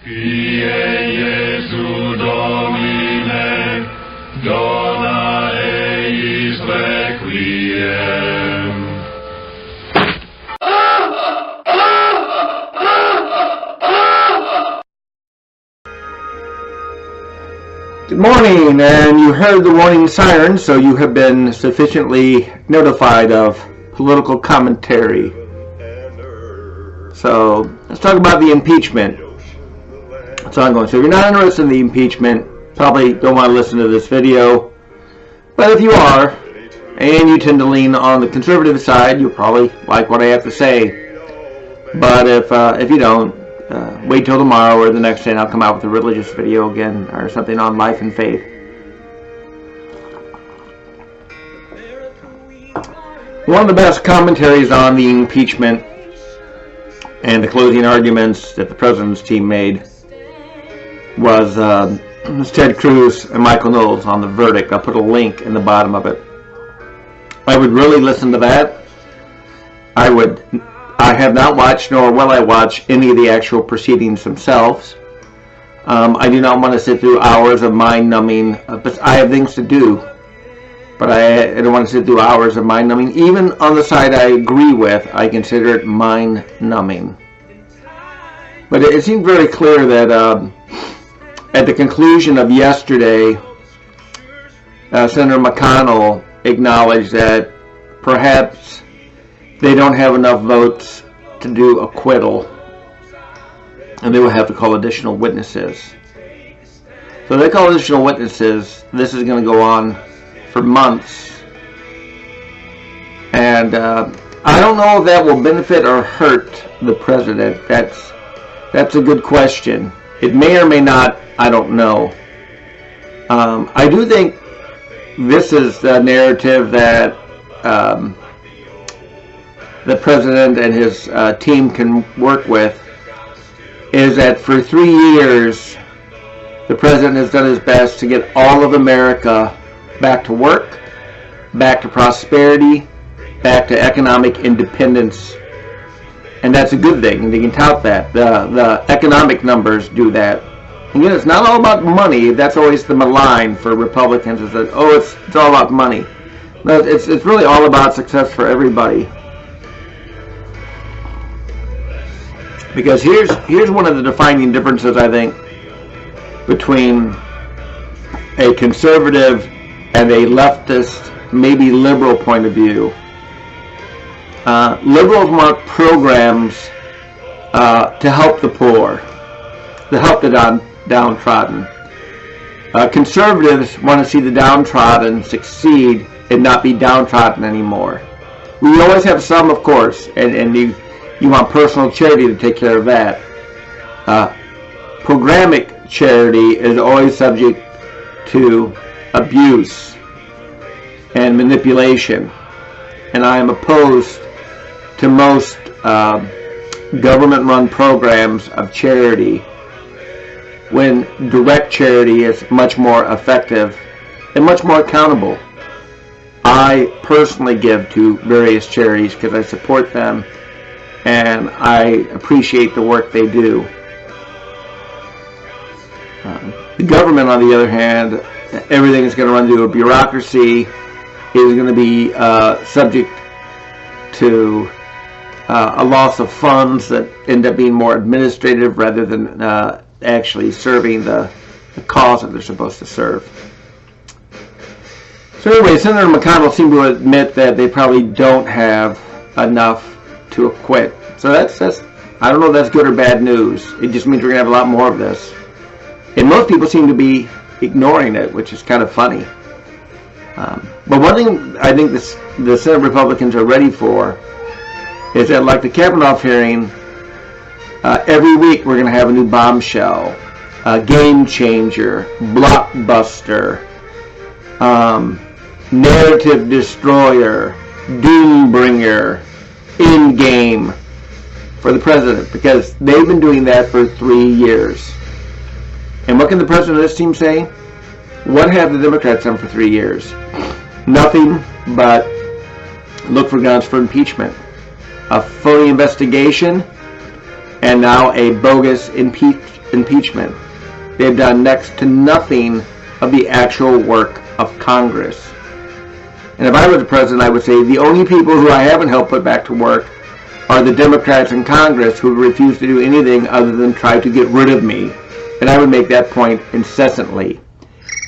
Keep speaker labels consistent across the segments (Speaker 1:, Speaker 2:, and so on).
Speaker 1: Kyrie Jesu Domine, dona eis requiem.
Speaker 2: Good morning, and you heard the warning siren, so you have been sufficiently notified of political commentary. So let's talk about the impeachment. That's ongoing. So if you're not interested in the impeachment, probably don't want to listen to this video. But if you are, and you tend to lean on the conservative side, you'll probably like what I have to say. But if you don't, wait till tomorrow or the next day and I'll come out with a religious video again or something on life and faith. One of the best commentaries on the impeachment and the closing arguments that the president's team made was Ted Cruz and Michael Knowles on the verdict. I'll put a link in the bottom of it. I would really listen to that. I have not watched, nor will I watch, any of the actual proceedings themselves. I do not want to sit through hours of mind-numbing, but I have things to do. But I don't want to sit through hours of mind-numbing. Even on the side I agree with, I consider it mind-numbing. But it seemed very clear that at the conclusion of yesterday, Senator McConnell acknowledged that perhaps they don't have enough votes to do acquittal, and they will have to call additional witnesses. So they call additional witnesses. This is going to go on for months, and I don't know if that will benefit or hurt the president. That's a good question. It may or may not. I don't know. I do think this is the narrative that the president and his team can work with, is that for 3 years the president has done his best to get all of America back to work, back to prosperity, back to economic independence. And that's a good thing, and they can tout that. The economic numbers do that. Again, it's not all about money. That's always the malign for Republicans, is that, oh, it's all about money. No, it's really all about success for everybody. Because here's one of the defining differences, I think, between a conservative and a leftist, maybe liberal point of view. Liberals want programs to help the poor, to help the downtrodden. Conservatives want to see the downtrodden succeed and not be downtrodden anymore. We always have some, of course, and you want personal charity to take care of that. Programmatic charity is always subject to abuse and manipulation, and I am opposed to most government-run programs of charity, when direct charity is much more effective and much more accountable. I personally give to various charities because I support them and I appreciate the work they do. The government, on the other hand, everything is going to run through a bureaucracy. It is going to be subject to a loss of funds that end up being more administrative rather than actually serving the cause that they're supposed to serve. So anyway, Senator McConnell seemed to admit that they probably don't have enough to acquit. So that's I don't know if that's good or bad news. It just means we're going to have a lot more of this. And most people seem to be ignoring it, which is kind of funny. But one thing I think the Senate Republicans are ready for is that, like the Kavanaugh hearing, every week we're going to have a new bombshell, a game changer, blockbuster, narrative destroyer, doom bringer, end game for the president, because they've been doing that for 3 years. And what can the president and his team say? What have the Democrats done for 3 years? Nothing but look for grounds for impeachment, a full investigation, and now a bogus impeachment. They've done next to nothing of the actual work of Congress. And if I was the president, I would say the only people who I haven't helped put back to work are the Democrats in Congress who refuse to do anything other than try to get rid of me. And I would make that point incessantly.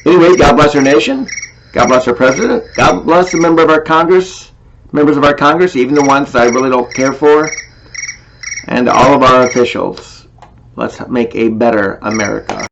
Speaker 2: Anyway, God bless our nation. God bless our president. God bless the members of our Congress, even the ones that I really don't care for, and all of our officials. Let's make a better America.